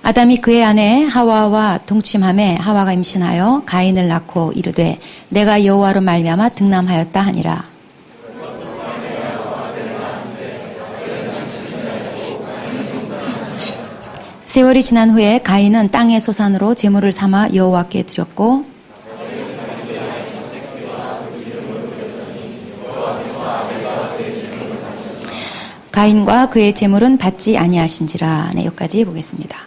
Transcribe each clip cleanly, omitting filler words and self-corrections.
아담이 그의 아내 하와와 동침함에 하와가 임신하여 가인을 낳고 이르되 내가 여호와로 말미암아 득남하였다 하니라. 세월이 지난 후에 가인은 땅의 소산으로 제물을 삼아 여호와께 드렸고 가인과 그의 제물은 받지 아니하신지라. 네, 여기까지 보겠습니다.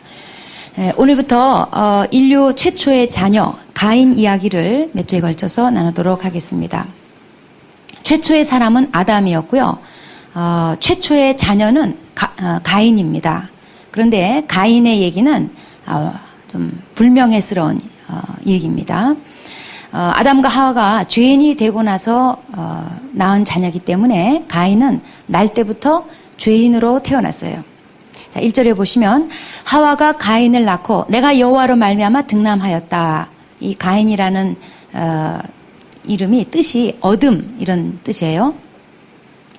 오늘부터 인류 최초의 자녀 가인 이야기를 몇 주에 걸쳐서 나누도록 하겠습니다. 최초의 사람은 아담이었고요. 최초의 자녀는 가인입니다. 그런데 가인의 얘기는 좀 불명예스러운 얘기입니다. 아담과 하와가 죄인이 되고 나서 낳은 자녀이기 때문에 가인은 날 때부터 죄인으로 태어났어요. 자, 1절에 보시면 하와가 가인을 낳고 내가 여호와로 말미암아 득남하였다. 이 가인이라는 이름이 뜻이 어둠 이런 뜻이에요.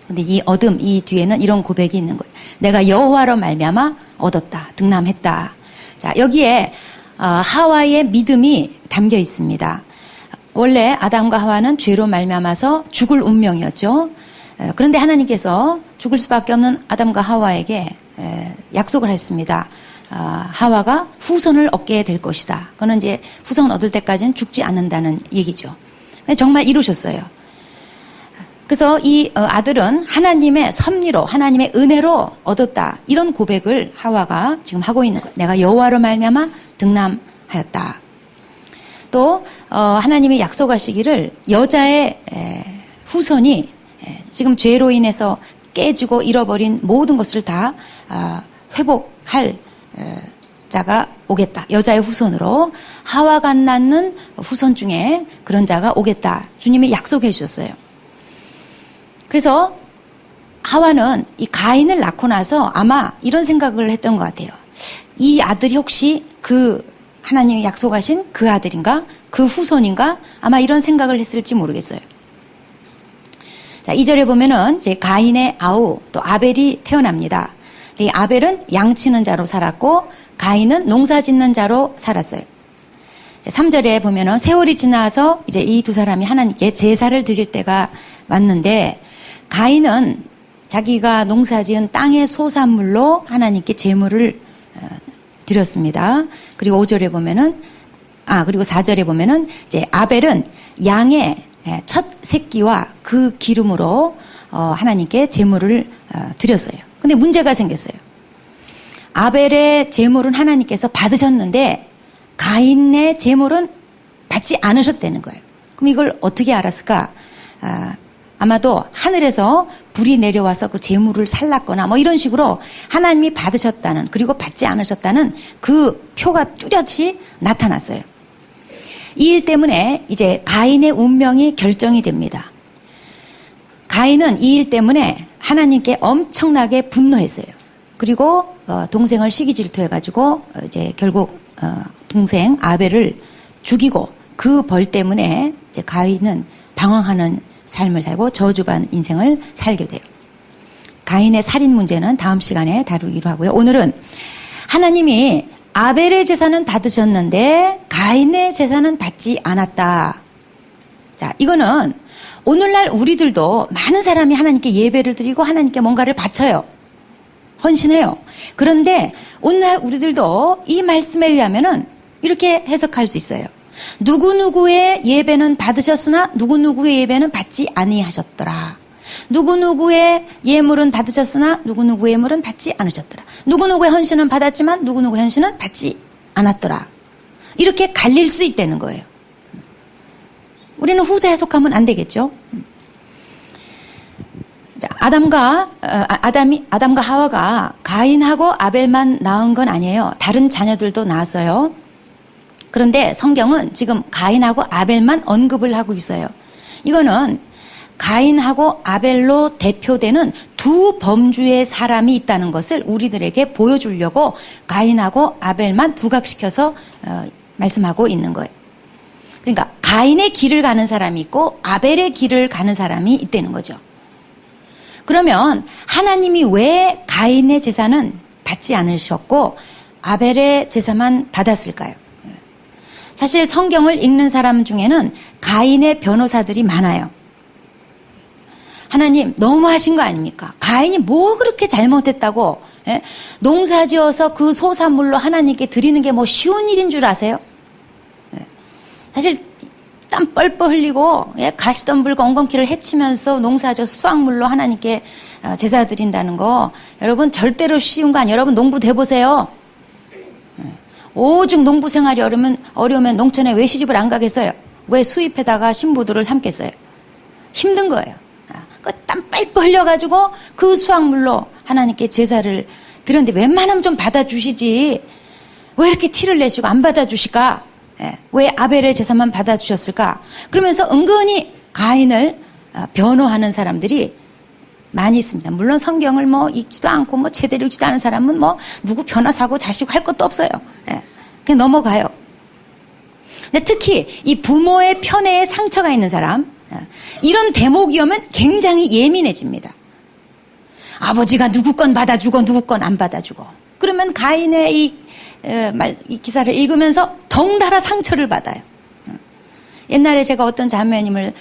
근데 이 어둠 이 뒤에는 이런 고백이 있는 거예요. 내가 여호와로 말미암아 얻었다. 득남했다. 자, 여기에 하와의 믿음이 담겨 있습니다. 원래 아담과 하와는 죄로 말미암아서 죽을 운명이었죠. 그런데 하나님께서 죽을 수밖에 없는 아담과 하와에게 약속을 했습니다. 하와가 후손을 얻게 될 것이다. 그거는 이제 후손 얻을 때까지는 죽지 않는다는 얘기죠. 정말 이루셨어요. 그래서 이 아들은 하나님의 섭리로 하나님의 은혜로 얻었다. 이런 고백을 하와가 지금 하고 있는 거예요. 내가 여호와로 말미암아 득남하였다. 또 하나님이 약속하시기를 여자의 후손이 지금 죄로 인해서 깨지고 잃어버린 모든 것을 다 회복할 자가 오겠다. 여자의 후손으로 하와가 낳는 후손 중에 그런 자가 오겠다. 주님이 약속해 주셨어요. 그래서 하와는 이 가인을 낳고 나서 아마 이런 생각을 했던 것 같아요. 이 아들이 혹시 그 하나님이 약속하신 그 아들인가? 그 후손인가? 아마 이런 생각을 했을지 모르겠어요. 자, 2절에 보면은 이제 가인의 아우 또 아벨이 태어납니다. 이 아벨은 양치는 자로 살았고 가인은 농사 짓는 자로 살았어요. 3절에 보면은 세월이 지나서 이제 이 두 사람이 하나님께 제사를 드릴 때가 왔는데 가인은 자기가 농사 지은 땅의 소산물로 하나님께 제물을 드렸습니다. 그리고 5절에 보면은 그리고 4절에 보면은 이제 아벨은 양의 첫 새끼와 그 기름으로 하나님께 제물을 드렸어요. 근데 문제가 생겼어요. 아벨의 제물은 하나님께서 받으셨는데 가인의 제물은 받지 않으셨다는 거예요. 그럼 이걸 어떻게 알았을까? 아마도 하늘에서 불이 내려와서 그 제물을 살랐거나 뭐 이런 식으로 하나님이 받으셨다는 그리고 받지 않으셨다는 그 표가 뚜렷이 나타났어요. 이 일 때문에 이제 가인의 운명이 결정이 됩니다. 가인은 이 일 때문에 하나님께 엄청나게 분노했어요. 그리고 동생을 시기 질투해가지고 이제 결국 동생 아벨을 죽이고 그 벌 때문에 이제 가인은 방황하는 삶을 살고 저주받은 인생을 살게 돼요. 가인의 살인 문제는 다음 시간에 다루기로 하고요. 오늘은 하나님이 아벨의 제사는 받으셨는데 가인의 제사는 받지 않았다. 자, 이거는 오늘날 우리들도 많은 사람이 하나님께 예배를 드리고 하나님께 뭔가를 바쳐요. 헌신해요. 그런데 오늘날 우리들도 이 말씀에 의하면은 이렇게 해석할 수 있어요. 누구누구의 예배는 받으셨으나 누구누구의 예배는 받지 아니하셨더라. 누구누구의 예물은 받으셨으나 누구누구의 예물은 받지 않으셨더라. 누구누구의 헌신은 받았지만 누구누구의 헌신은 받지 않았더라. 이렇게 갈릴 수 있다는 거예요. 우리는 후자 해석하면 안 되겠죠. 자, 아담과 하와가 가인하고 아벨만 낳은 건 아니에요. 다른 자녀들도 낳았어요. 그런데 성경은 지금 가인하고 아벨만 언급을 하고 있어요. 이거는 가인하고 아벨로 대표되는 두 범주의 사람이 있다는 것을 우리들에게 보여주려고 가인하고 아벨만 부각시켜서 말씀하고 있는 거예요. 그러니까 가인의 길을 가는 사람이 있고 아벨의 길을 가는 사람이 있다는 거죠. 그러면 하나님이 왜 가인의 제사는 받지 않으셨고 아벨의 제사만 받았을까요? 사실 성경을 읽는 사람 중에는 가인의 변호사들이 많아요. 하나님 너무하신 거 아닙니까? 가인이 뭐 그렇게 잘못했다고 농사지어서 그 소산물로 하나님께 드리는 게 뭐 쉬운 일인 줄 아세요? 사실 땀 뻘뻘 흘리고 가시덤불과 엉겅퀴를 헤치면서 농사져서 수확물로 하나님께 제사 드린다는 거 여러분 절대로 쉬운 거 아니에요. 여러분 농부 돼보세요. 오죽 농부 생활이 어려우면 농촌에 왜 시집을 안 가겠어요? 왜 수입해다가 신부들을 삼겠어요? 힘든 거예요. 그 땀 뻘뻘 흘려가지고 그 수확물로 하나님께 제사를 드렸는데 웬만하면 좀 받아주시지. 왜 이렇게 티를 내시고 안 받아주실까? 왜 아벨의 제사만 받아주셨을까? 그러면서 은근히 가인을 변호하는 사람들이 많이 있습니다. 물론 성경을 뭐 읽지도 않고 뭐 제대로 읽지도 않은 사람은 뭐 누구 변호사고 자식 할 것도 없어요. 그냥 넘어가요. 근데 특히 이 부모의 편애에 상처가 있는 사람, 이런 대목이 오면 굉장히 예민해집니다. 아버지가 누구 건 받아주고 누구 건 안 받아주고. 그러면 가인의 이 기사를 읽으면서 덩달아 상처를 받아요. 옛날에 제가 어떤 자매님을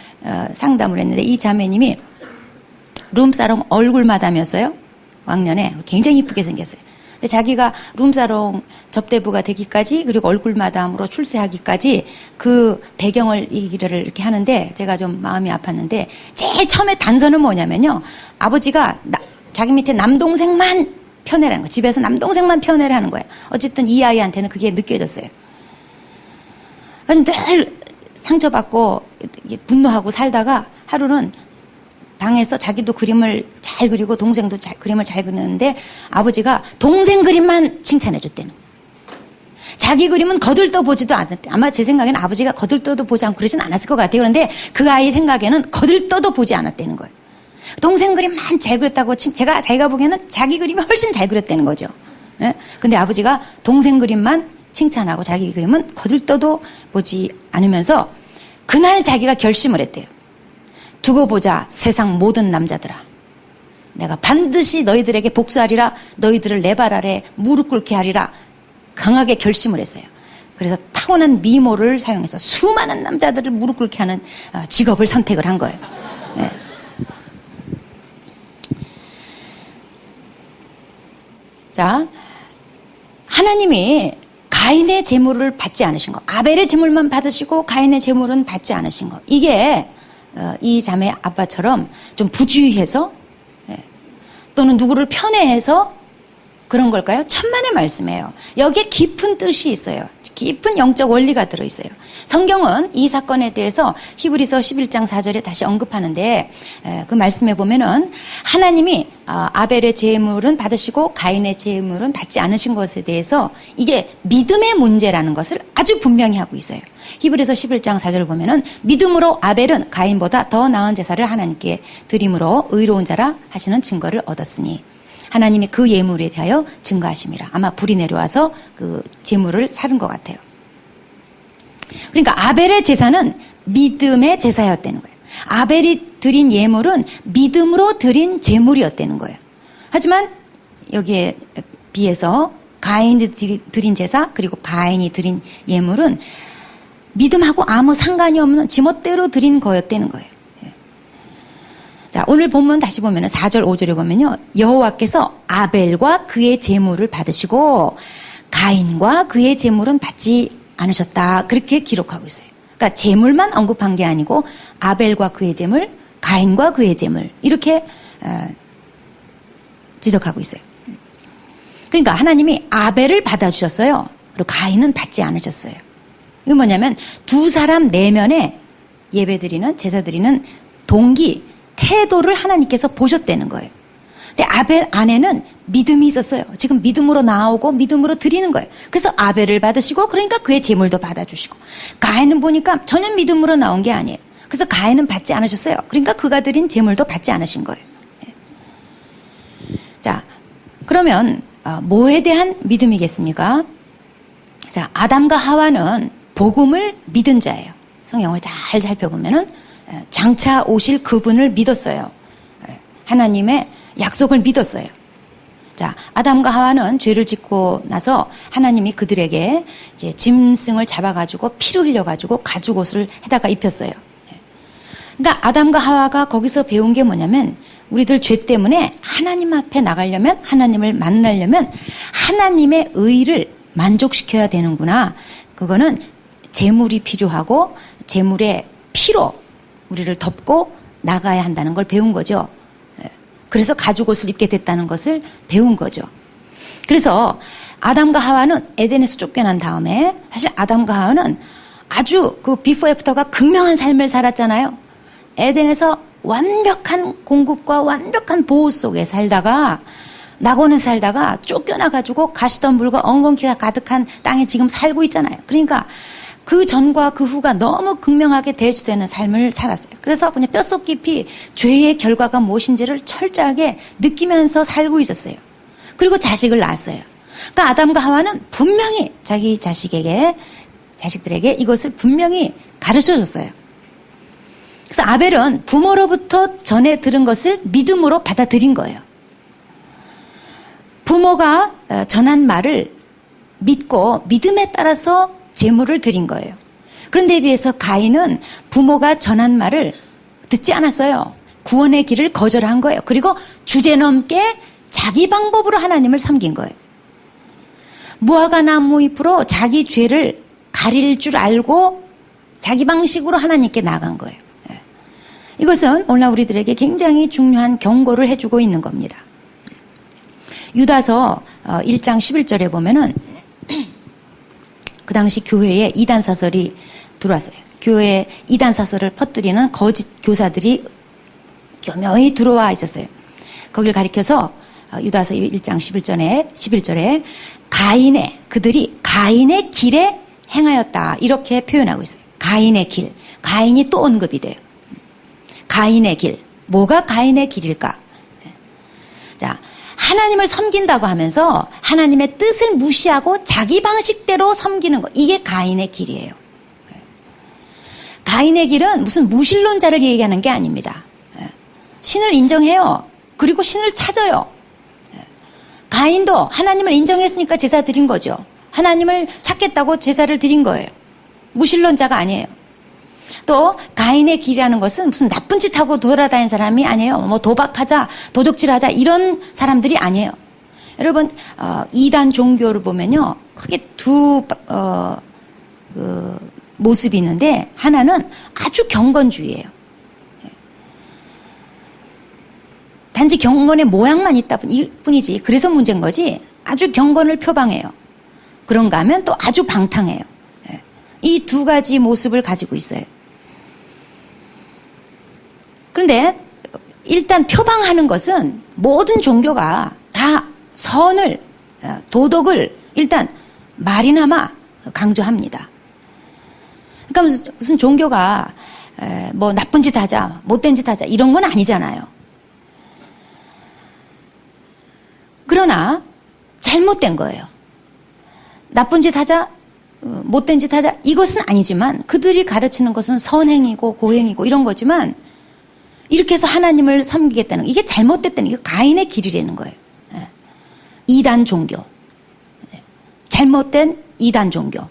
상담을 했는데 이 자매님이 룸사롱 얼굴마담이었어요. 왕년에 굉장히 이쁘게 생겼어요. 근데 자기가 룸사롱 접대부가 되기까지 그리고 얼굴마담으로 출세하기까지 그 배경을 얘기를 이렇게 하는데 제가 좀 마음이 아팠는데 제일 처음에 단서는 뭐냐면요. 아버지가 자기 밑에 남동생만 편애라는 거예요. 집에서 남동생만 편애를 하는 거예요. 어쨌든 이 아이한테는 그게 느껴졌어요. 그래서 늘 상처받고 분노하고 살다가 하루는 방에서 자기도 그림을 잘 그리고 동생도 그림을 잘 그리는데 아버지가 동생 그림만 칭찬해 줬대는 거예요. 자기 그림은 거들떠 보지도 않았대. 아마 제 생각에는 아버지가 거들떠도 보지 않고 그러진 않았을 것 같아요. 그런데 그 아이 생각에는 거들떠도 보지 않았다는 거예요. 동생 그림만 잘 그렸다고 자기가 보기에는 자기 그림이 훨씬 잘 그렸다는 거죠. 근데 아버지가 동생 그림만 칭찬하고 자기 그림은 거들떠도 보지 않으면서 그날 자기가 결심을 했대요. 두고 보자 세상 모든 남자들아. 내가 반드시 너희들에게 복수하리라. 너희들을 내 발 아래 무릎 꿇게 하리라. 강하게 결심을 했어요. 그래서 타고난 미모를 사용해서 수많은 남자들을 무릎 꿇게 하는 직업을 선택을 한 거예요. 네. 자, 하나님이 가인의 제물을 받지 않으신 거, 아벨의 제물만 받으시고 가인의 제물은 받지 않으신 거, 이게 이 자매 아빠처럼 좀 부주의해서 또는 누구를 편애해서 그런 걸까요? 천만의 말씀이에요. 여기에 깊은 뜻이 있어요. 깊은 영적 원리가 들어있어요. 성경은 이 사건에 대해서 히브리서 11장 4절에 다시 언급하는데 그 말씀에 보면은 하나님이 아벨의 제물은 받으시고 가인의 제물은 받지 않으신 것에 대해서 이게 믿음의 문제라는 것을 아주 분명히 하고 있어요. 히브리서 11장 4절을 보면은 믿음으로 아벨은 가인보다 더 나은 제사를 하나님께 드림으로 의로운 자라 하시는 증거를 얻었으니 하나님이 그 예물에 대하여 증거하심이라. 아마 불이 내려와서 그 제물을 사른 것 같아요. 그러니까 아벨의 제사는 믿음의 제사였다는 거예요. 아벨이 드린 예물은 믿음으로 드린 제물이었다는 거예요. 하지만 여기에 비해서 가인이 드린 제사 그리고 가인이 드린 예물은 믿음하고 아무 상관이 없는 지멋대로 드린 거였다는 거예요. 자, 오늘 본문 다시 보면은 4절 5절에 보면요. 여호와께서 아벨과 그의 제물을 받으시고 가인과 그의 제물은 받지 않으셨다. 그렇게 기록하고 있어요. 그러니까 제물만 언급한 게 아니고 아벨과 그의 제물, 가인과 그의 제물 이렇게 지적하고 있어요. 그러니까 하나님이 아벨을 받아주셨어요. 그리고 가인은 받지 않으셨어요. 이게 뭐냐면 두 사람 내면에 예배드리는 제사드리는 동기 태도를 하나님께서 보셨다는 거예요. 근데 아벨 안에는 믿음이 있었어요. 지금 믿음으로 나오고 믿음으로 드리는 거예요. 그래서 아벨을 받으시고 그러니까 그의 제물도 받아주시고 가인은 보니까 전혀 믿음으로 나온 게 아니에요. 그래서 가인은 받지 않으셨어요. 그러니까 그가 드린 제물도 받지 않으신 거예요. 자, 그러면 뭐에 대한 믿음이겠습니까? 자, 아담과 하와는 복음을 믿은 자예요. 성경을 잘 살펴보면은 장차 오실 그분을 믿었어요. 하나님의 약속을 믿었어요. 자, 아담과 하와는 죄를 짓고 나서 하나님이 그들에게 이제 짐승을 잡아가지고 피를 흘려가지고 가죽옷을 해다가 입혔어요. 그러니까 아담과 하와가 거기서 배운 게 뭐냐면 우리들 죄 때문에 하나님 앞에 나가려면 하나님을 만나려면 하나님의 의를 만족시켜야 되는구나. 그거는 제물이 필요하고 제물의 피로 우리를 덮고 나가야 한다는 걸 배운 거죠. 그래서 가죽옷을 입게 됐다는 것을 배운 거죠. 그래서 아담과 하와는 에덴에서 쫓겨난 다음에 사실 아담과 하와는 아주 그 비포 애프터가 극명한 삶을 살았잖아요. 에덴에서 완벽한 공급과 완벽한 보호 속에 살다가 낙원에 살다가 쫓겨나가지고 가시덤불과 엉겅퀴가 가득한 땅에 지금 살고 있잖아요. 그러니까 그 전과 그 후가 너무 극명하게 대조되는 삶을 살았어요. 그래서 그냥 뼛속 깊이 죄의 결과가 무엇인지를 철저하게 느끼면서 살고 있었어요. 그리고 자식을 낳았어요. 그러니까 아담과 하와는 분명히 자기 자식들에게 이것을 분명히 가르쳐줬어요. 그래서 아벨은 부모로부터 전해 들은 것을 믿음으로 받아들인 거예요. 부모가 전한 말을 믿고 믿음에 따라서 제물을 드린 거예요. 그런데 비해서 가인은 부모가 전한 말을 듣지 않았어요. 구원의 길을 거절한 거예요. 그리고 주제넘게 자기 방법으로 하나님을 섬긴 거예요. 무화과 나무 잎으로 자기 죄를 가릴 줄 알고 자기 방식으로 하나님께 나간 거예요. 이것은 오늘 우리들에게 굉장히 중요한 경고를 해주고 있는 겁니다. 유다서 1장 11절에 보면은 그 당시 교회에 이단사설이 들어왔어요. 교회에 이단사설을 퍼뜨리는 거짓 교사들이 교묘히 들어와 있었어요. 거길 가리켜서 유다서 1장 11절에 그들이 가인의 길에 행하였다 이렇게 표현하고 있어요. 가인의 길. 가인이 또 언급이 돼요. 가인의 길. 뭐가 가인의 길일까? 자, 하나님을 섬긴다고 하면서 하나님의 뜻을 무시하고 자기 방식대로 섬기는 것. 이게 가인의 길이에요. 가인의 길은 무슨 무신론자를 얘기하는 게 아닙니다. 신을 인정해요. 그리고 신을 찾아요. 가인도 하나님을 인정했으니까 제사 드린 거죠. 하나님을 찾겠다고 제사를 드린 거예요. 무신론자가 아니에요. 또 가인의 길이라는 것은 무슨 나쁜 짓 하고 돌아다니는 사람이 아니에요. 뭐 도박하자, 도적질하자 이런 사람들이 아니에요. 여러분 이단 종교를 보면요, 크게 두 모습이 있는데 하나는 아주 경건주의예요. 단지 경건의 모양만 있다 뿐이지. 그래서 문제인 거지. 아주 경건을 표방해요. 그런가 하면 또 아주 방탕해요. 이 두 가지 모습을 가지고 있어요. 그런데 일단 표방하는 것은 모든 종교가 다 선을, 도덕을 일단 말이나마 강조합니다. 그러니까 무슨 종교가 뭐 나쁜 짓 하자, 못된 짓 하자 이런 건 아니잖아요. 그러나 잘못된 거예요. 나쁜 짓 하자, 못된 짓 하자 이것은 아니지만 그들이 가르치는 것은 선행이고 고행이고 이런 거지만 이렇게 해서 하나님을 섬기겠다는 이게 잘못됐다는 이게 가인의 길이라는 거예요. 이단 종교. 잘못된 이단 종교.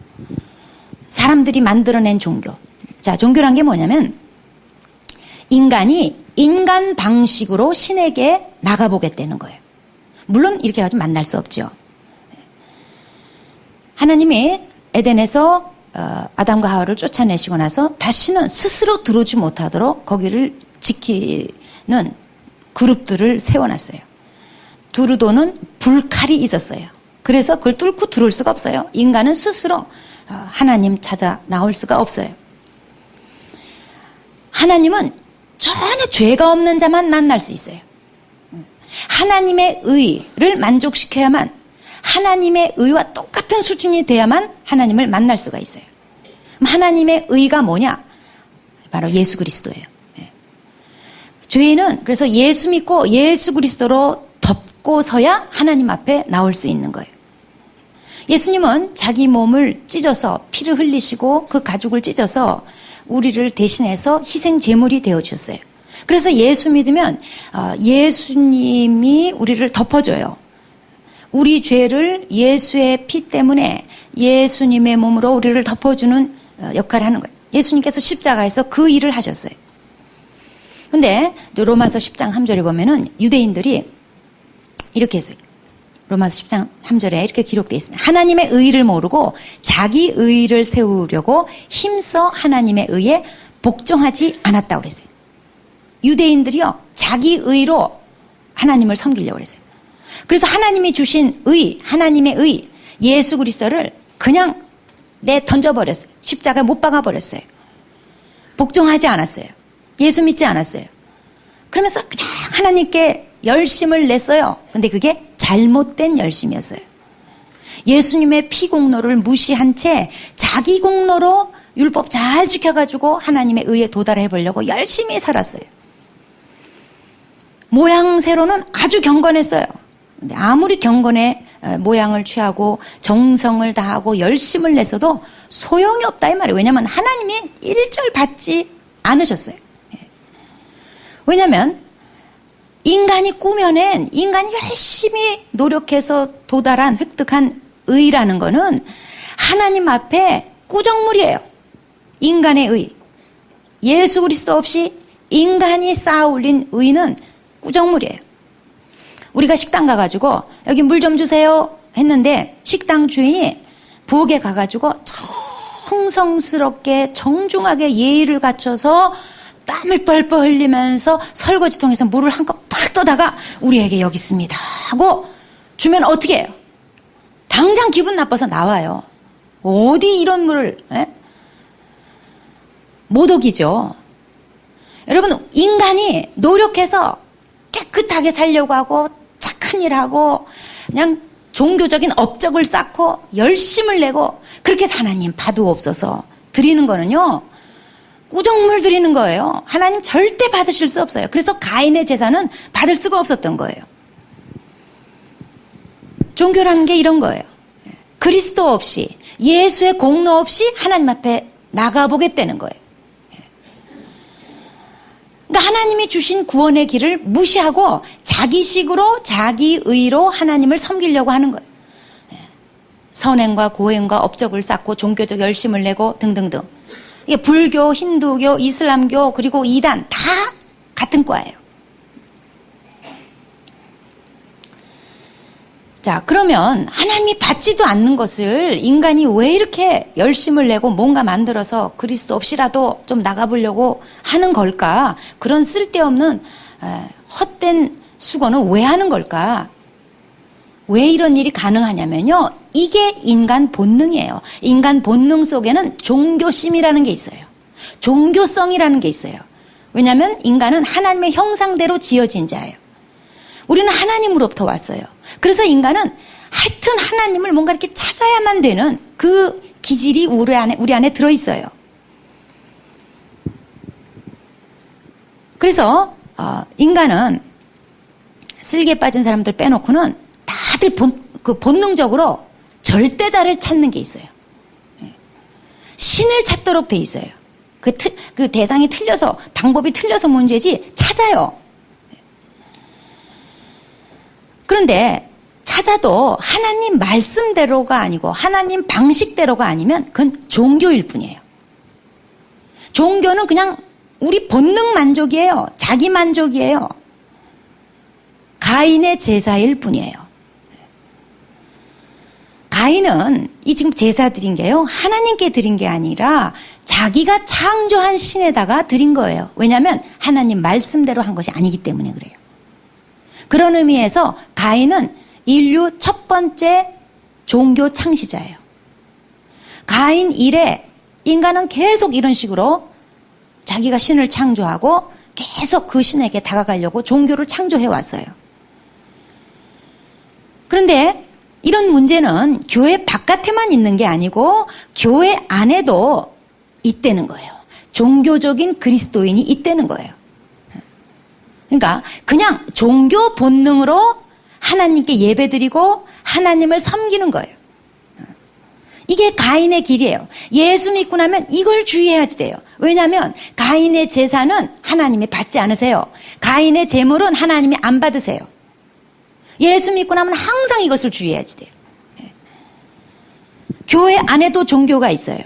사람들이 만들어낸 종교. 자, 종교란 게 뭐냐면 인간이 인간 방식으로 신에게 나가보겠다는 거예요. 물론 이렇게 가지고 만날 수 없죠. 하나님이 에덴에서 아담과 하와를 쫓아내시고 나서 다시는 스스로 들어오지 못하도록 거기를 지키는 그룹들을 세워놨어요. 두루도는 불칼이 있었어요. 그래서 그걸 뚫고 들어올 수가 없어요. 인간은 스스로 하나님 찾아 나올 수가 없어요. 하나님은 전혀 죄가 없는 자만 만날 수 있어요. 하나님의 의를 만족시켜야만, 하나님의 의와 똑같은 수준이 돼야만 하나님을 만날 수가 있어요. 하나님의 의가 뭐냐? 바로 예수 그리스도예요. 죄인은 그래서 예수 믿고 예수 그리스도로 덮고서야 하나님 앞에 나올 수 있는 거예요. 예수님은 자기 몸을 찢어서 피를 흘리시고 그 가죽을 찢어서 우리를 대신해서 희생 제물이 되어주셨어요. 그래서 예수 믿으면 예수님이 우리를 덮어줘요. 우리 죄를 예수의 피 때문에 예수님의 몸으로 우리를 덮어주는 역할을 하는 거예요. 예수님께서 십자가에서 그 일을 하셨어요. 근데 로마서 10장 3절에 보면은 유대인들이 이렇게 했어요. 로마서 10장 3절에 이렇게 기록되어 있습니다. 하나님의 의를 모르고 자기 의를 세우려고 힘써 하나님의 의에 복종하지 않았다고 그랬어요. 유대인들이요, 자기 의로 하나님을 섬기려고 그랬어요. 그래서 하나님이 주신 의, 하나님의 의, 예수 그리스도를 그냥 던져버렸어요. 십자가에 못 박아버렸어요. 복종하지 않았어요. 예수 믿지 않았어요. 그러면서 그냥 하나님께 열심을 냈어요. 근데 그게 잘못된 열심이었어요. 예수님의 피 공로를 무시한 채 자기 공로로 율법 잘 지켜가지고 하나님의 의에 도달해 보려고 열심히 살았어요. 모양새로는 아주 경건했어요. 근데 아무리 경건의 모양을 취하고 정성을 다하고 열심을 냈어도 소용이 없다 이 말이에요. 왜냐하면 하나님이 일절 받지 않으셨어요. 왜냐하면 인간이 꾸며낸, 인간이 열심히 노력해서 도달한, 획득한 의라는 거는 하나님 앞에 꾸정물이에요. 인간의 의. 예수 그리스도 없이 인간이 쌓아 올린 의는 꾸정물이에요. 우리가 식당 가가지고 여기 물 좀 주세요 했는데 식당 주인이 부엌에 가가지고 정성스럽게 정중하게 예의를 갖춰서 땀을 뻘뻘 흘리면서 설거지통에서 물을 한 컵 탁 떠다가 우리에게 여기 있습니다 하고 주면 어떻게 해요? 당장 기분 나빠서 나와요. 어디 이런 물을 모독이죠. 여러분, 인간이 노력해서 깨끗하게 살려고 하고 착한 일하고 그냥 종교적인 업적을 쌓고 열심을 내고 그렇게 해서 하나님 받으옵소서 드리는 거는요, 꾸정물 드리는 거예요. 하나님 절대 받으실 수 없어요. 그래서 가인의 제사는 받을 수가 없었던 거예요. 종교라는 게 이런 거예요. 그리스도 없이, 예수의 공로 없이 하나님 앞에 나가보겠다는 거예요. 그러니까 하나님이 주신 구원의 길을 무시하고 자기식으로 자기 의로 하나님을 섬기려고 하는 거예요. 선행과 고행과 업적을 쌓고 종교적 열심을 내고 등등등. 이게 불교, 힌두교, 이슬람교 그리고 이단 다 같은 과예요. 자, 그러면 하나님이 받지도 않는 것을 인간이 왜 이렇게 열심을 내고 뭔가 만들어서 그리스도 없이라도 좀 나가보려고 하는 걸까? 그런 쓸데없는 헛된 수고는 왜 하는 걸까? 왜 이런 일이 가능하냐면요, 이게 인간 본능이에요. 인간 본능 속에는 종교심이라는 게 있어요. 종교성이라는 게 있어요. 왜냐하면 인간은 하나님의 형상대로 지어진 자예요. 우리는 하나님으로부터 왔어요. 그래서 인간은 하여튼 하나님을 뭔가 이렇게 찾아야만 되는 그 기질이 우리 안에 들어있어요. 그래서 인간은 쓸개에 빠진 사람들 빼놓고는 다들 본능적으로 절대자를 찾는 게 있어요. 신을 찾도록 돼 있어요. 그 대상이 틀려서, 방법이 틀려서 문제지 찾아요. 그런데 찾아도 하나님 말씀대로가 아니고 하나님 방식대로가 아니면 그건 종교일 뿐이에요. 종교는 그냥 우리 본능 만족이에요. 자기 만족이에요. 가인의 제사일 뿐이에요. 가인은 이 지금 제사 드린 게요, 하나님께 드린 게 아니라 자기가 창조한 신에다가 드린 거예요. 왜냐하면 하나님 말씀대로 한 것이 아니기 때문에 그래요. 그런 의미에서 가인은 인류 첫 번째 종교 창시자예요. 가인 이래 인간은 계속 이런 식으로 자기가 신을 창조하고 계속 그 신에게 다가가려고 종교를 창조해 왔어요. 그런데 이런 문제는 교회 바깥에만 있는 게 아니고 교회 안에도 있다는 거예요. 종교적인 그리스도인이 있다는 거예요. 그러니까 그냥 종교 본능으로 하나님께 예배드리고 하나님을 섬기는 거예요. 이게 가인의 길이에요. 예수 믿고 나면 이걸 주의해야지 돼요. 왜냐하면 가인의 제사는 하나님이 받지 않으세요. 가인의 제물은 하나님이 안 받으세요. 예수 믿고 나면 항상 이것을 주의해야지 돼요. 교회 안에도 종교가 있어요.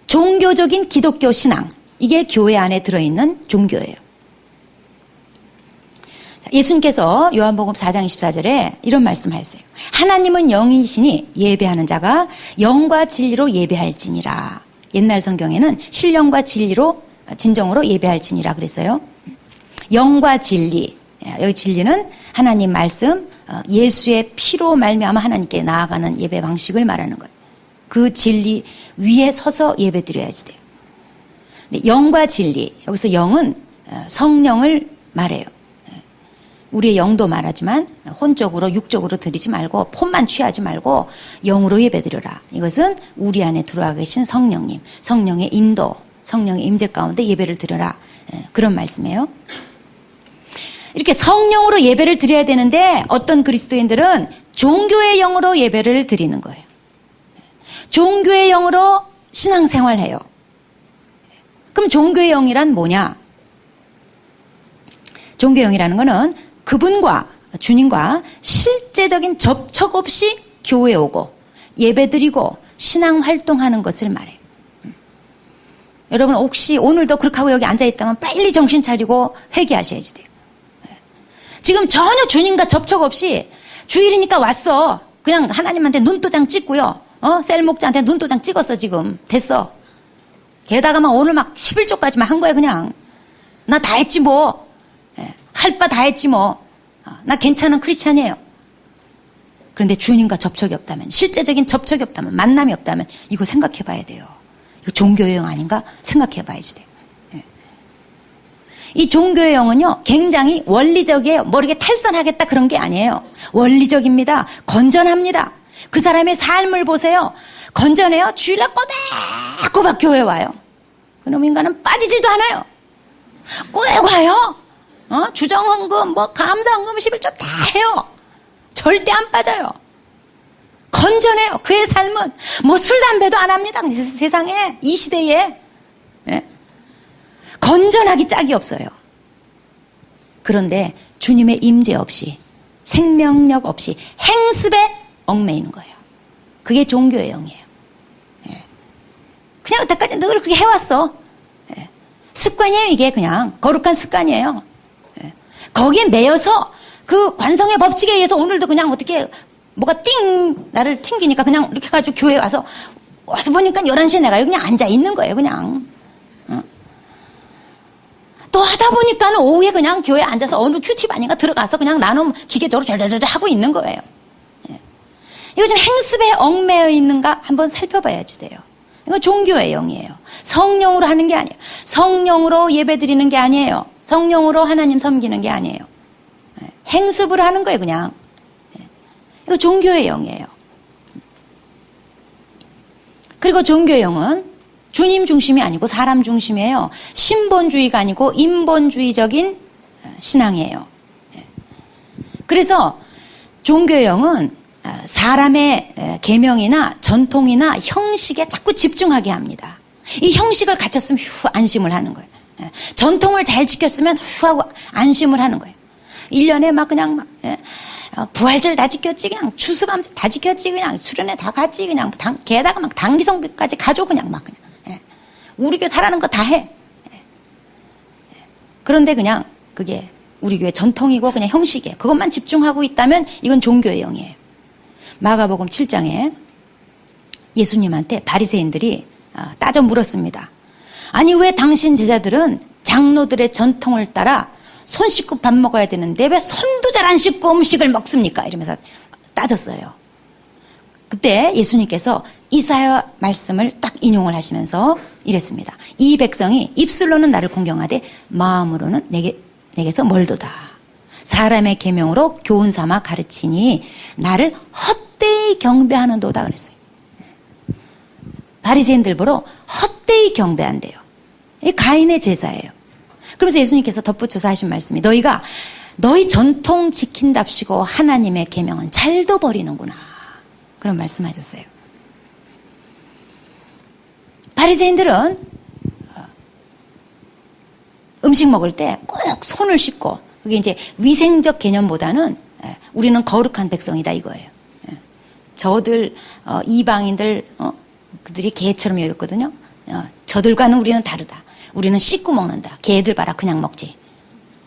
종교적인 기독교 신앙, 이게 교회 안에 들어있는 종교예요. 예수님께서 요한복음 4장 24절에 이런 말씀하셨어요. 하나님은 영이시니 예배하는 자가 영과 진리로 예배할지니라. 옛날 성경에는 신령과 진리로 진정으로 예배할지니라 그랬어요. 영과 진리, 여기 진리는 하나님 말씀, 예수의 피로 말미암아 하나님께 나아가는 예배 방식을 말하는 거예요. 그 진리 위에 서서 예배 드려야지 돼요. 영과 진리, 여기서 영은 성령을 말해요. 우리의 영도 말하지만 혼적으로 육적으로 드리지 말고 폼만 취하지 말고 영으로 예배드려라. 이것은 우리 안에 들어와 계신 성령님, 성령의 인도, 성령의 임재 가운데 예배를 드려라. 그런 말씀이에요. 이렇게 성령으로 예배를 드려야 되는데 어떤 그리스도인들은 종교의 영으로 예배를 드리는 거예요. 종교의 영으로 신앙생활해요. 그럼 종교의 영이란 뭐냐? 종교의 영이라는 거는 그분과 주님과 실제적인 접촉 없이 교회에 오고 예배드리고 신앙 활동하는 것을 말해요. 여러분 혹시 오늘도 그렇게 하고 여기 앉아있다면 빨리 정신 차리고 회개하셔야지 돼요. 지금 전혀 주님과 접촉 없이 주일이니까 왔어. 그냥 하나님한테 눈도장 찍고요. 셀 목자한테 눈도장 찍었어 지금. 됐어. 게다가 막 오늘 막 11조까지만 한 거야 그냥. 나 다 했지 뭐. 할 바 다 했지 뭐. 나 괜찮은 크리스찬이에요. 그런데 주님과 접촉이 없다면, 실제적인 접촉이 없다면, 만남이 없다면 이거 생각해 봐야 돼요. 이거 종교의 영 아닌가 생각해 봐야지 돼요. 이 종교의 영은요 굉장히 원리적이에요. 뭐 이렇게 탈선하겠다 그런 게 아니에요. 원리적입니다. 건전합니다. 그 사람의 삶을 보세요. 건전해요. 주일날 꼬박꼬박 교회 와요. 그놈 인간은 빠지지도 않아요. 꼭 와요. 주정헌금, 뭐 감사헌금, 11조 다 해요. 절대 안 빠져요. 건전해요. 그의 삶은 뭐 술, 담배도 안 합니다. 세상에 이 시대에 건전하기 짝이 없어요. 그런데 주님의 임재 없이 생명력 없이 행습에 얽매이는 거예요. 그게 종교의 영이에요. 그냥 여태까지 늘 그렇게 해왔어. 습관이에요. 이게 그냥 거룩한 습관이에요. 거기에 매여서 그 관성의 법칙에 의해서 오늘도 그냥 어떻게 뭐가 띵 나를 튕기니까 그냥 이렇게 해가지고 교회에 와서 보니까 11시에 내가 여기 그냥 앉아 있는 거예요. 그냥. 또 하다 보니까는 오후에 그냥 교회에 앉아서 어느 큐티 반인가 들어가서 그냥 나눔 기계적으로 저러저러 하고 있는 거예요. 이거 지금 행습에 얽매여 있는가 한번 살펴봐야지 돼요. 이거 종교의 영이에요. 성령으로 하는 게 아니에요. 성령으로 예배 드리는 게 아니에요. 성령으로 하나님 섬기는 게 아니에요. 행습으로 하는 거예요, 그냥. 이거 종교의 영이에요. 그리고 종교의 영은 주님 중심이 아니고 사람 중심이에요. 신본주의가 아니고 인본주의적인 신앙이에요. 그래서 종교의 영은 사람의 계명이나 전통이나 형식에 자꾸 집중하게 합니다. 이 형식을 갖췄으면 휴 안심을 하는 거예요. 전통을 잘 지켰으면 휴 하고 안심을 하는 거예요. 1년에 막 그냥 막 부활절 다 지켰지, 그냥 추수감사 다 지켰지, 그냥 수련회 다 갔지, 그냥 게다가 막 단기성교까지 가죠, 그냥 막 그냥. 우리 교회 잘하는 거 다 해. 그런데 그냥 그게 우리 교회 전통이고 그냥 형식이에요. 그것만 집중하고 있다면 이건 종교의 영이에요. 마가복음 7장에 예수님한테 바리새인들이 따져 물었습니다. 아니 왜 당신 제자들은 장로들의 전통을 따라 손 씻고 밥 먹어야 되는데 왜 손도 잘 안 씻고 음식을 먹습니까? 이러면서 따졌어요. 그때 예수님께서 이사야 말씀을 딱 인용을 하시면서 이랬습니다. 이 백성이 입술로는 나를 공경하되 마음으로는 내게서 멀도다. 사람의 계명으로 교훈 삼아 가르치니 나를 헛되이 경배하는도다 그랬어요. 바리새인들 보러 헛되이 경배한대요. 이 가인의 제사예요. 그러면서 예수님께서 덧붙여서 하신 말씀이 너희가 너희 전통 지킨답시고 하나님의 계명은 잘도 버리는구나. 그런 말씀하셨어요. 바리새인들은 음식 먹을 때 꼭 손을 씻고 그게 이제 위생적 개념보다는 우리는 거룩한 백성이다 이거예요. 저들 이방인들 그들이 개처럼 여겼거든요. 저들과는 우리는 다르다. 우리는 씻고 먹는다. 개들 봐라 그냥 먹지.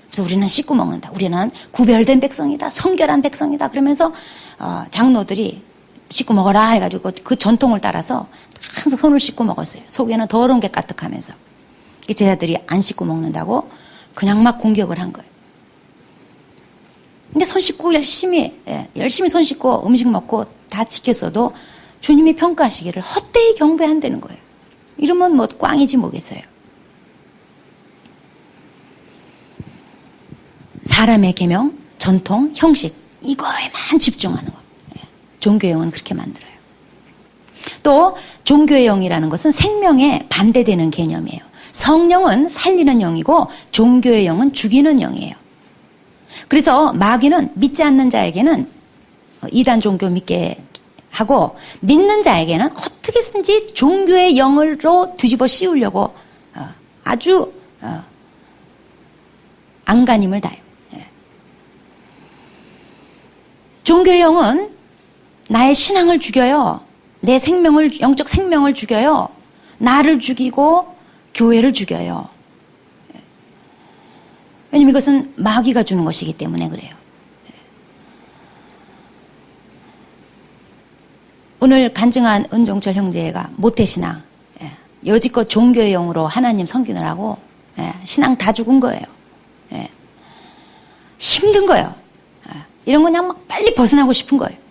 그래서 우리는 씻고 먹는다. 우리는 구별된 백성이다. 성결한 백성이다. 그러면서 장로들이 씻고 먹어라 해가지고 그 전통을 따라서 항상 손을 씻고 먹었어요. 속에는 더러운 게 가득하면서. 제자들이 안 씻고 먹는다고 그냥 막 공격을 한 거예요. 근데 손 씻고 열심히 손 씻고 음식 먹고 다 지켰어도 주님이 평가하시기를 헛되이 경배한다는 거예요. 이러면 뭐 꽝이지 뭐겠어요. 사람의 계명, 전통, 형식 이거에만 집중하는 거. 종교형은 그렇게 만들어요. 또 종교의 영이라는 것은 생명에 반대되는 개념이에요. 성령은 살리는 영이고 종교의 영은 죽이는 영이에요. 그래서 마귀는 믿지 않는 자에게는 이단 종교 믿게 하고 믿는 자에게는 어떻게든지 종교의 영으로 뒤집어 씌우려고 아주 안간힘을 다해요. 종교의 영은 나의 신앙을 죽여요. 내 생명을, 영적 생명을 죽여요. 나를 죽이고 교회를 죽여요. 왜냐면 이것은 마귀가 주는 것이기 때문에 그래요. 오늘 간증한 은종철 형제가 모태신앙, 여지껏 종교의 영으로 하나님 섬기느라고 신앙 다 죽은 거예요. 힘든 거예요. 이런 거 그냥 막 빨리 벗어나고 싶은 거예요.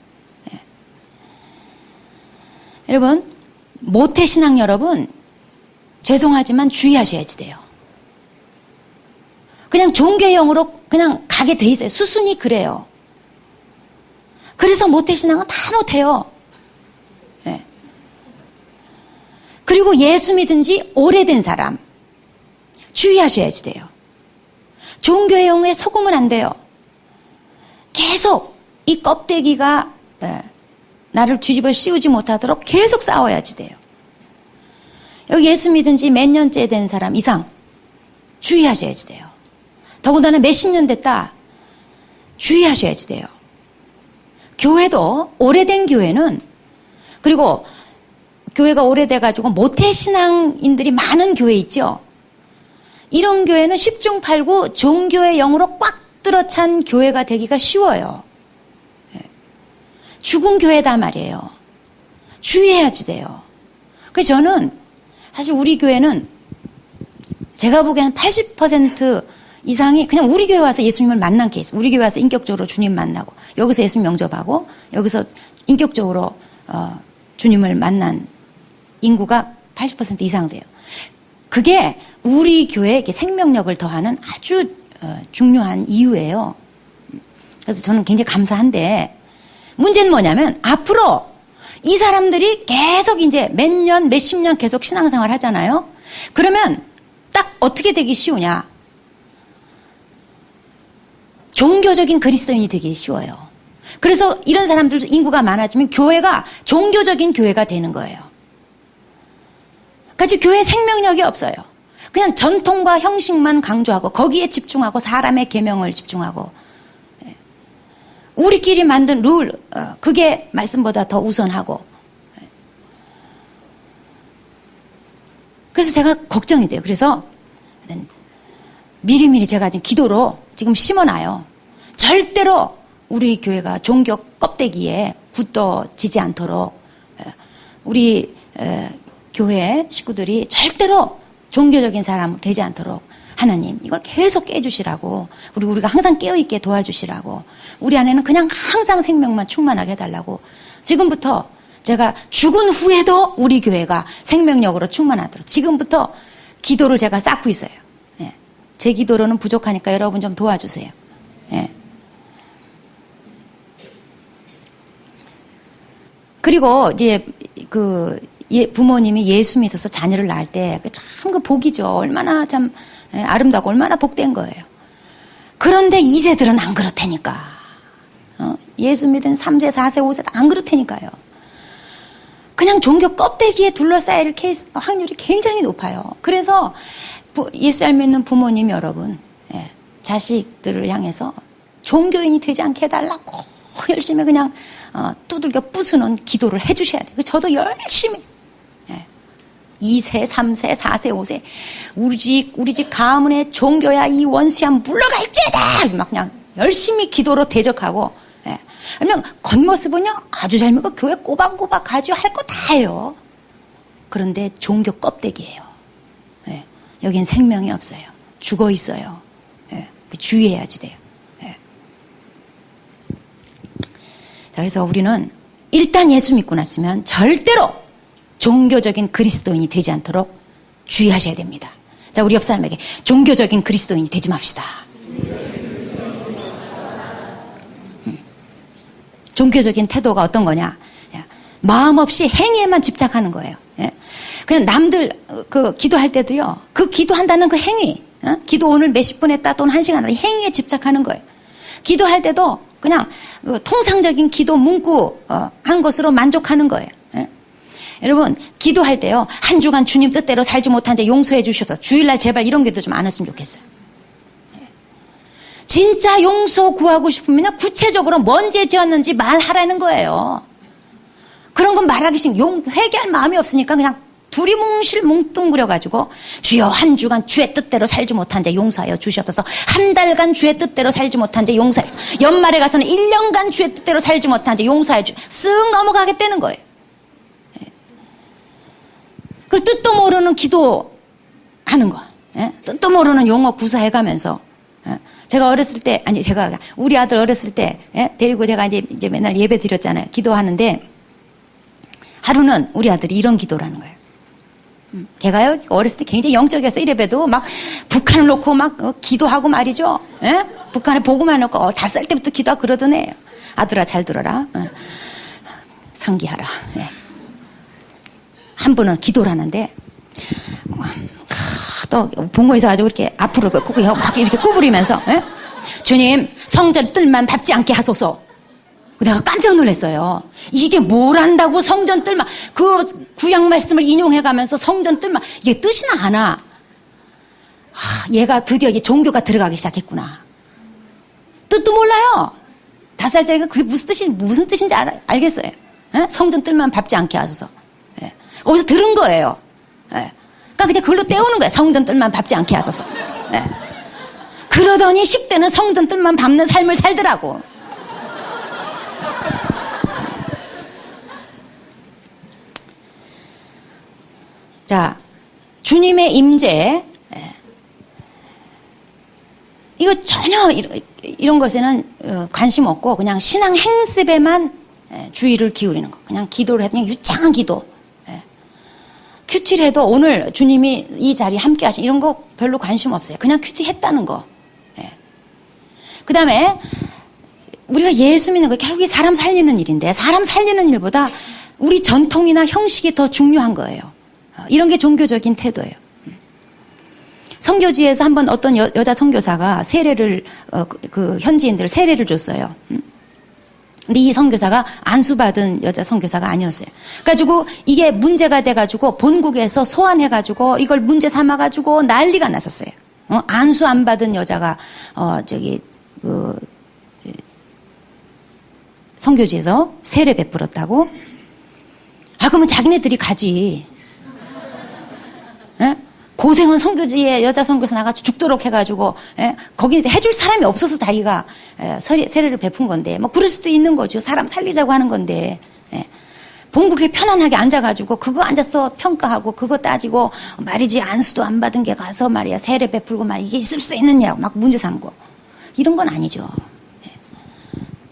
여러분, 모태신앙 여러분, 죄송하지만 주의하셔야지 돼요. 그냥 종교형으로 그냥 가게 돼 있어요. 수순이 그래요. 그래서 모태신앙은 다 못해요. 그리고 예수 믿은 지 오래된 사람, 주의하셔야지 돼요. 종교의 영에 속으면 안 돼요. 계속 이 껍데기가 나를 뒤집어 씌우지 못하도록 계속 싸워야지 돼요. 여기 예수 믿은 지 몇 년째 된 사람 이상 주의하셔야지 돼요. 더군다나 몇십 년 됐다 주의하셔야지 돼요. 교회도 오래된 교회는 그리고 교회가 오래돼가지고 모태신앙인들이 많은 교회 있죠. 이런 교회는 10중 8구 종교의 영으로 꽉 들어찬 교회가 되기가 쉬워요. 죽은 교회다 말이에요. 주의해야지 돼요. 그래서 저는 사실 우리 교회는 제가 보기에는 80% 이상이 그냥 우리 교회 와서 예수님을 만난 케이스. 우리 교회 와서 인격적으로 주님 만나고 여기서 예수님 영접하고 여기서 인격적으로 주님을 만난 인구가 80% 이상 돼요. 그게 우리 교회에 생명력을 더하는 아주 중요한 이유예요. 그래서 저는 굉장히 감사한데 문제는 뭐냐면 앞으로 이 사람들이 계속 이제 몇 년, 몇십 년 계속 신앙생활 하잖아요. 그러면 딱 어떻게 되기 쉬우냐. 종교적인 그리스도인이 되기 쉬워요. 그래서 이런 사람들 인구가 많아지면 교회가 종교적인 교회가 되는 거예요. 그래서 교회 생명력이 없어요. 그냥 전통과 형식만 강조하고 거기에 집중하고 사람의 계명을 집중하고 우리끼리 만든 룰 그게 말씀보다 더 우선하고 그래서 제가 걱정이 돼요. 그래서 미리미리 제가 지금 기도로 지금 심어놔요. 절대로 우리 교회가 종교 껍데기에 굳어지지 않도록 우리 교회 식구들이 절대로 종교적인 사람 되지 않도록 하나님 이걸 계속 깨주시라고 그리고 우리가 항상 깨어있게 도와주시라고 우리 안에는 그냥 항상 생명만 충만하게 해달라고 지금부터 제가 죽은 후에도 우리 교회가 생명력으로 충만하도록 지금부터 기도를 제가 쌓고 있어요. 제 기도로는 부족하니까 여러분 좀 도와주세요. 그리고 이제 부모님이 예수 믿어서 자녀를 낳을 때 참 그 복이죠. 얼마나 참 아름답고 얼마나 복된 거예요. 그런데 2세들은 안 그렇다니까. 예수 믿은 3세, 4세, 5세 안 그렇다니까요. 그냥 종교 껍데기에 둘러싸일 케이스 확률이 굉장히 높아요. 그래서 예수 알 믿는 부모님 여러분 자식들을 향해서 종교인이 되지 않게 해달라고 열심히 그냥 두들겨 부수는 기도를 해주셔야 돼요. 저도 열심히 2세, 3세, 4세, 5세 우리 집 가문의 종교야 이 원수야 물러갈지어다 막 그냥 열심히 기도로 대적하고 아니면 겉모습은요 아주 잘 먹고 교회 꼬박꼬박 가지고 할 거 다 해요. 그런데 종교 껍데기예요. 여긴 생명이 없어요. 죽어 있어요. 주의해야지 돼요. 자, 그래서 우리는 일단 예수 믿고 났으면 절대로 종교적인 그리스도인이 되지 않도록 주의하셔야 됩니다. 자, 우리 옆 사람에게 종교적인 그리스도인이 되지 맙시다. 종교적인 태도가 어떤 거냐? 마음 없이 행위에만 집착하는 거예요. 그냥 남들 기도할 때도요. 그 기도한다는 그 행위, 기도 오늘 몇십 분 했다 또는 1시간 했다 행위에 집착하는 거예요. 기도할 때도 그냥 통상적인 기도 문구 한 것으로 만족하는 거예요. 여러분 기도할 때요. 한 주간 주님 뜻대로 살지 못한 자 용서해 주시옵소서. 주일날 제발 이런 기도 좀 안 했으면 좋겠어요. 진짜 용서 구하고 싶으면 구체적으로 뭔 죄 지었는지 말하라는 거예요. 그런 건 말하기 싫은 회개할 마음이 없으니까 그냥 두리뭉실 뭉뚱그려가지고 주여 한 주간 주의 뜻대로 살지 못한 자 용서하여 주시옵소서. 한 달간 주의 뜻대로 살지 못한 자 용서하여 연말에 가서는 1년간 주의 뜻대로 살지 못한 자 용서하여 쓱 넘어가겠다는 거예요. 그리고 뜻도 모르는 기도하는 거, 뜻도 모르는 용어 구사해가면서 제가 어렸을 때 제가 우리 아들 어렸을 때 데리고 제가 이제 맨날 예배 드렸잖아요. 기도하는데 하루는 우리 아들이 이런 기도를 하는 거예요. 걔가요 어렸을 때 굉장히 영적이어서 이래봬도 막 북한을 놓고 막 기도하고 말이죠. 북한에 복음만 놓고 5살 때부터 기도하고 그러던 애예요. 아들아 잘 들어라. 상기하라. 한 분은 기도를 하는데 또 본고에서 가지고 이렇게 앞으로 막 이렇게 구부리면서 주님 성전 뜰만 밟지 않게 하소서. 내가 깜짝 놀랐어요. 이게 뭘 한다고 성전 뜰만 그 구약 말씀을 인용해가면서 성전 뜰만 이게 뜻이나 하나. 얘가 드디어 이게 종교가 들어가기 시작했구나. 뜻도 몰라요. 5살짜리가 그게 무슨 뜻인지 알겠어요. 성전 뜰만 밟지 않게 하소서. 거기서 들은 거예요. 그러니까 그냥 그걸로 때우는 거예요. 성전 뜰만 밟지 않게 하소서. 그러더니 10대는 성전 뜰만 밟는 삶을 살더라고. 자, 주님의 임재 이거 전혀 이런 것에는 관심 없고 그냥 신앙 행습에만 주의를 기울이는 거. 그냥 기도를 해도 그냥 유창한 기도. 큐티를 해도 오늘 주님이 이 자리에 함께 하신 이런 거 별로 관심 없어요. 그냥 큐티 했다는 거. 그 다음에 우리가 예수 믿는 거 결국에 사람 살리는 일인데 사람 살리는 일보다 우리 전통이나 형식이 더 중요한 거예요. 이런 게 종교적인 태도예요. 선교지에서 한번 어떤 여자 선교사가 세례를 그 현지인들 세례를 줬어요. 근데 이 선교사가 안수받은 여자 선교사가 아니었어요. 그래가지고 이게 문제가 돼가지고 본국에서 소환해가지고 이걸 문제 삼아가지고 난리가 났었어요. 안수 안 받은 여자가 선교지에서 세례 베풀었다고? 그러면 자기네들이 가지. 고생은 선교지에 여자 선교사 나가서 죽도록 해가지고 거기 해줄 사람이 없어서 자기가 세례를 베푼 건데 뭐 그럴 수도 있는 거죠. 사람 살리자고 하는 건데 본국에 편안하게 앉아가지고 그거 앉아서 평가하고 그거 따지고 말이지 안수도 안 받은 게 가서 말이야 세례 베풀고 말이야 이게 있을 수 있느냐고 막 문제 삼고 이런 건 아니죠.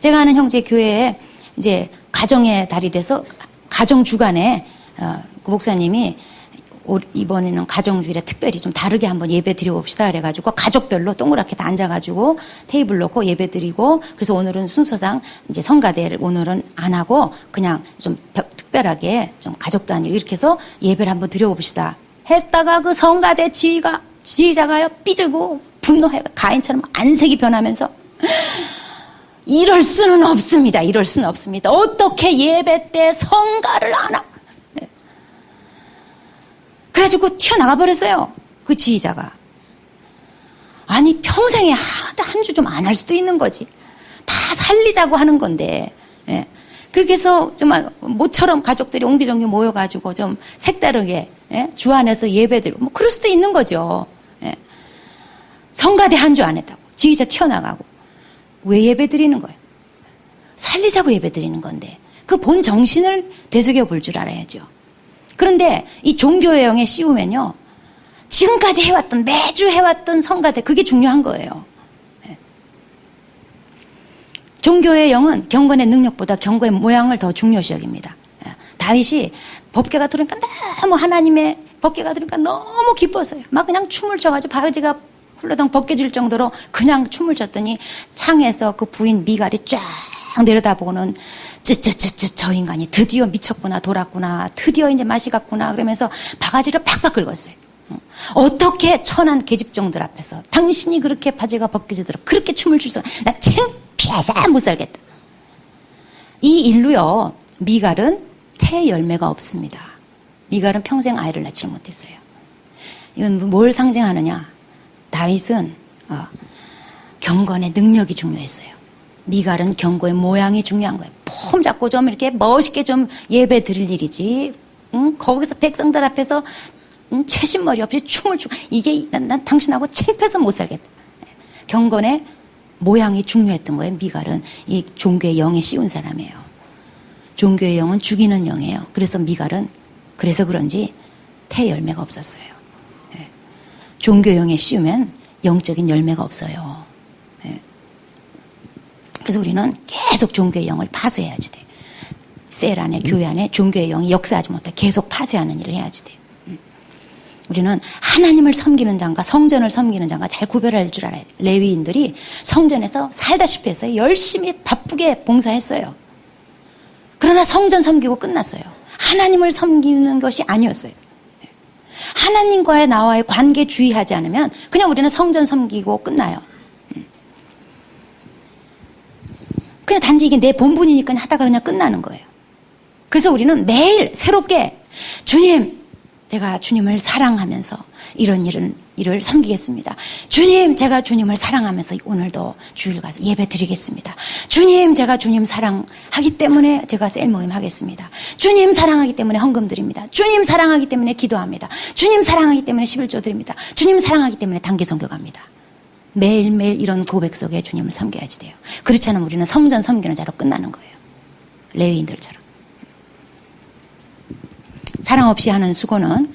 제가 아는 형제 교회에 이제 가정의 달이 돼서 가정 주간에 그 목사님이 이번에는 가정주일에 특별히 좀 다르게 한번 예배 드려봅시다 그래가지고 가족별로 동그랗게 다 앉아가지고 테이블 놓고 예배 드리고 그래서 오늘은 순서상 이제 성가대를 오늘은 안 하고 그냥 좀 특별하게 좀 가족 단위로 이렇게 해서 예배를 한번 드려봅시다 했다가 그 성가대 지휘자가요 삐지고 분노해 가인처럼 안색이 변하면서 이럴 수는 없습니다. 이럴 수는 없습니다. 어떻게 예배 때 성가를 안 하고 그래가지고 튀어나가 버렸어요. 그 지휘자가. 아니 평생에 한 주 좀 안 할 수도 있는 거지. 다 살리자고 하는 건데. 예. 그렇게 해서 정말 모처럼 가족들이 옹기종기 모여가지고 좀 색다르게 예? 주 안에서 예배드리고 뭐 그럴 수도 있는 거죠. 예. 성가대 한 주 안 했다고 지휘자 튀어나가고 왜 예배드리는 거예요? 살리자고 예배드리는 건데 그 본 정신을 되새겨 볼 줄 알아야죠. 그런데 이 종교의 영에 씌우면요 지금까지 해왔던 매주 해왔던 성가대 그게 중요한 거예요. 예. 종교의 영은 경건의 능력보다 경건의 모양을 더 중요시 여깁니다. 예. 다윗이 법궤가 들으니까 너무 하나님의 법궤가 들으니까 너무 기뻤어요. 막 그냥 춤을 춰가지고 바지가 훌러덩 벗겨질 정도로 그냥 춤을 췄더니 창에서 그 부인 미갈이 쫙 내려다보고는 쯔쯔쯔쯔 저 인간이 드디어 미쳤구나 돌았구나 드디어 이제 맛이 갔구나 그러면서 바가지를 팍팍 긁었어요. 어떻게 천한 계집종들 앞에서 당신이 그렇게 바지가 벗겨지도록 그렇게 춤을 출 수 나 창피해서 못 살겠다. 이 일로요 미갈은 태 열매가 없습니다. 미갈은 평생 아이를 낳지 못했어요. 이건 뭘 상징하느냐? 다윗은 경건의 능력이 중요했어요. 미갈은 경고의 모양이 중요한 거예요. 폼 잡고 좀 이렇게 멋있게 좀 예배 드릴 일이지. 거기서 백성들 앞에서 채신머리 없이 춤을 추고 이게 난 당신하고 창피해서 못 살겠다. 경건의 모양이 중요했던 거예요. 미갈은 이 종교의 영에 씌운 사람이에요. 종교의 영은 죽이는 영이에요. 그래서 미갈은 그래서 그런지 태 열매가 없었어요. 종교의 영에 씌우면 영적인 열매가 없어요. 그래서 우리는 계속 종교의 영을 파쇄해야지 돼. 셀 안에 교회 안에 종교의 영이 역사하지 못해 계속 파쇄하는 일을 해야지 돼. 우리는 하나님을 섬기는 자과 성전을 섬기는 자가 잘 구별할 줄 알아요. 레위인들이 성전에서 살다시피 해서 열심히 바쁘게 봉사했어요. 그러나 성전 섬기고 끝났어요. 하나님을 섬기는 것이 아니었어요. 하나님과의 나와의 관계 주의하지 않으면 그냥 우리는 성전 섬기고 끝나요. 그냥 단지 이게 내 본분이니까 하다가 그냥 끝나는 거예요. 그래서 우리는 매일 새롭게 주님 제가 주님을 사랑하면서 이런 일을 섬기겠습니다. 주님 제가 주님을 사랑하면서 오늘도 주일 가서 예배 드리겠습니다. 주님 제가 주님 사랑하기 때문에 제가 셀 모임 하겠습니다. 주님 사랑하기 때문에 헌금 드립니다. 주님 사랑하기 때문에 기도합니다. 주님 사랑하기 때문에 11조 드립니다. 주님 사랑하기 때문에 단기 선교 갑니다. 매일매일 이런 고백 속에 주님을 섬겨야지 돼요. 그렇지 않으면 우리는 성전 섬기는 자로 끝나는 거예요. 레위인들처럼. 사랑 없이 하는 수고는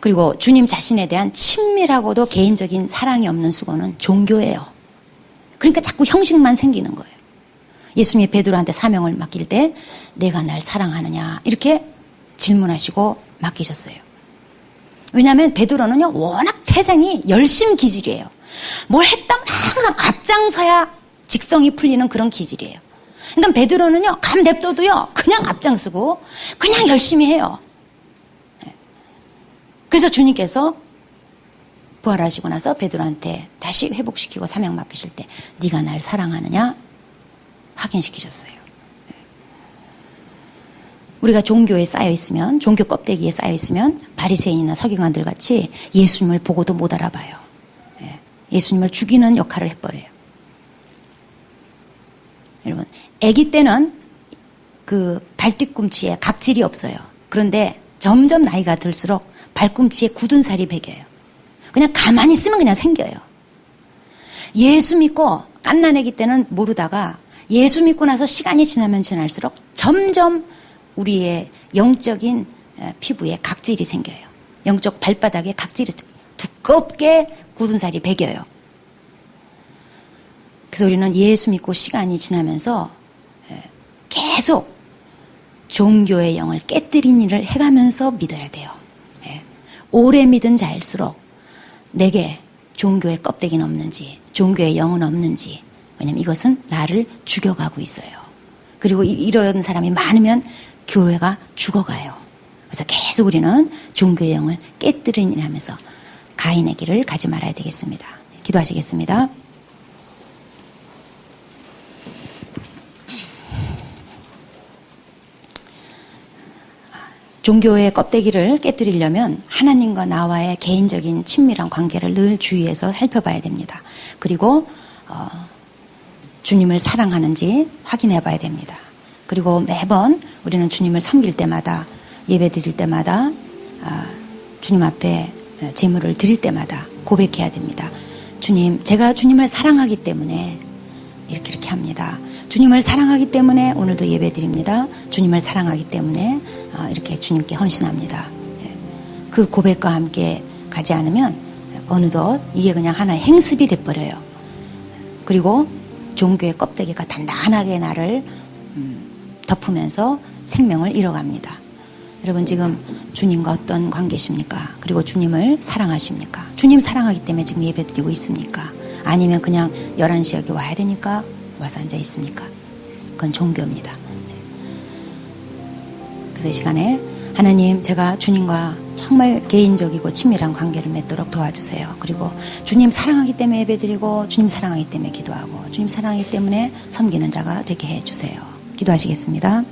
그리고 주님 자신에 대한 친밀하고도 개인적인 사랑이 없는 수고는 종교예요. 그러니까 자꾸 형식만 생기는 거예요. 예수님이 베드로한테 사명을 맡길 때 내가 날 사랑하느냐 이렇게 질문하시고 맡기셨어요. 왜냐하면 베드로는요 워낙 태생이 열심 기질이에요. 뭘 했다면 항상 앞장서야 직성이 풀리는 그런 기질이에요. 그러니까 베드로는요 감 냅둬도요 그냥 앞장서고 그냥 열심히 해요. 그래서 주님께서 부활하시고 나서 베드로한테 다시 회복시키고 사명 맡기실 때 네가 날 사랑하느냐 확인시키셨어요. 우리가 종교에 쌓여있으면 종교 껍데기에 쌓여있으면 바리새인이나 서기관들 같이 예수님을 보고도 못 알아봐요. 예수님을 죽이는 역할을 해버려요. 여러분 아기 때는 그 발뒤꿈치에 각질이 없어요. 그런데 점점 나이가 들수록 발꿈치에 굳은 살이 배겨요. 그냥 가만히 있으면 그냥 생겨요. 예수 믿고 갓난 아기 때는 모르다가 예수 믿고 나서 시간이 지나면 지날수록 점점 우리의 영적인 피부에 각질이 생겨요. 영적 발바닥에 각질이 두껍게 굳은 살이 배겨요. 그래서 우리는 예수 믿고 시간이 지나면서 계속 종교의 영을 깨뜨린 일을 해가면서 믿어야 돼요. 오래 믿은 자일수록 내게 종교의 껍데기는 없는지 종교의 영은 없는지 왜냐하면 이것은 나를 죽여가고 있어요. 그리고 이런 사람이 많으면 교회가 죽어가요. 그래서 계속 우리는 종교의 영을 깨뜨리는 일을 하면서 가인의 길을 가지 말아야 되겠습니다. 기도하시겠습니다. 종교의 껍데기를 깨뜨리려면 하나님과 나와의 개인적인 친밀한 관계를 늘 주의해서 살펴봐야 됩니다. 그리고 주님을 사랑하는지 확인해 봐야 됩니다. 그리고 매번 우리는 주님을 섬길 때마다, 예배 드릴 때마다, 주님 앞에 제물을 드릴 때마다 고백해야 됩니다. 주님, 제가 주님을 사랑하기 때문에 이렇게 합니다. 주님을 사랑하기 때문에 오늘도 예배 드립니다. 주님을 사랑하기 때문에 이렇게 주님께 헌신합니다. 그 고백과 함께 가지 않으면 어느덧 이게 그냥 하나의 행습이 돼버려요. 그리고 종교의 껍데기가 단단하게 나를 덮으면서 생명을 잃어갑니다. 여러분, 지금 주님과 어떤 관계십니까? 그리고 주님을 사랑하십니까? 주님 사랑하기 때문에 지금 예배 드리고 있습니까? 아니면 그냥 11시 여기 와야 되니까 와서 앉아 있습니까? 그건 종교입니다. 그래서 이 시간에 하나님, 제가 주님과 정말 개인적이고 친밀한 관계를 맺도록 도와주세요. 그리고 주님 사랑하기 때문에 예배드리고, 주님 사랑하기 때문에 기도하고, 주님 사랑하기 때문에 섬기는 자가 되게 해주세요. 기도하시겠습니다.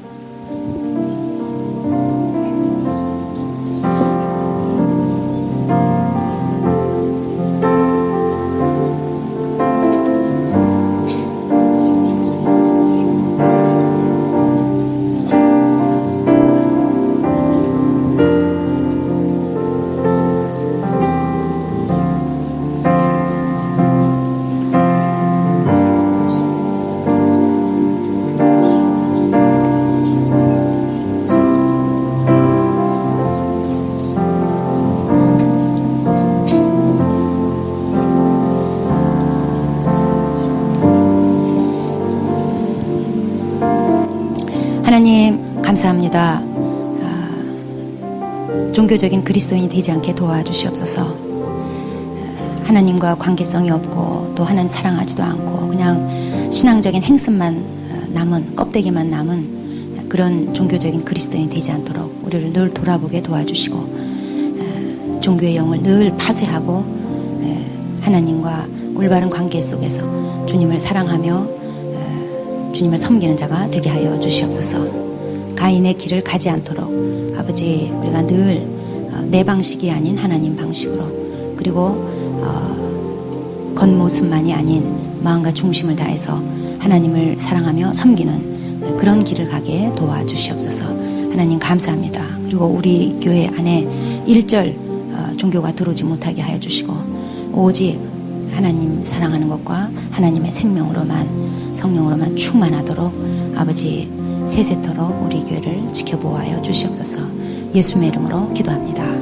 하나님, 감사합니다. 종교적인 그리스도인이 되지 않게 도와주시옵소서. 하나님과 관계성이 없고 또 하나님 사랑하지도 않고 그냥 신앙적인 행습만 남은, 껍데기만 남은 그런 종교적인 그리스도인이 되지 않도록 우리를 늘 돌아보게 도와주시고, 종교의 영을 늘 파쇄하고 하나님과 올바른 관계 속에서 주님을 사랑하며 주님을 섬기는 자가 되게 하여 주시옵소서. 가인의 길을 가지 않도록 아버지, 우리가 늘 내 방식이 아닌 하나님 방식으로, 그리고 겉모습만이 아닌 마음과 중심을 다해서 하나님을 사랑하며 섬기는 그런 길을 가게 도와주시옵소서. 하나님 감사합니다. 그리고 우리 교회 안에 일절 종교가 들어오지 못하게 하여 주시고, 오직 하나님 사랑하는 것과 하나님의 생명으로만, 성령으로만 충만하도록 아버지 세세토록 우리 교회를 지켜보아여 주시옵소서. 예수님의 이름으로 기도합니다.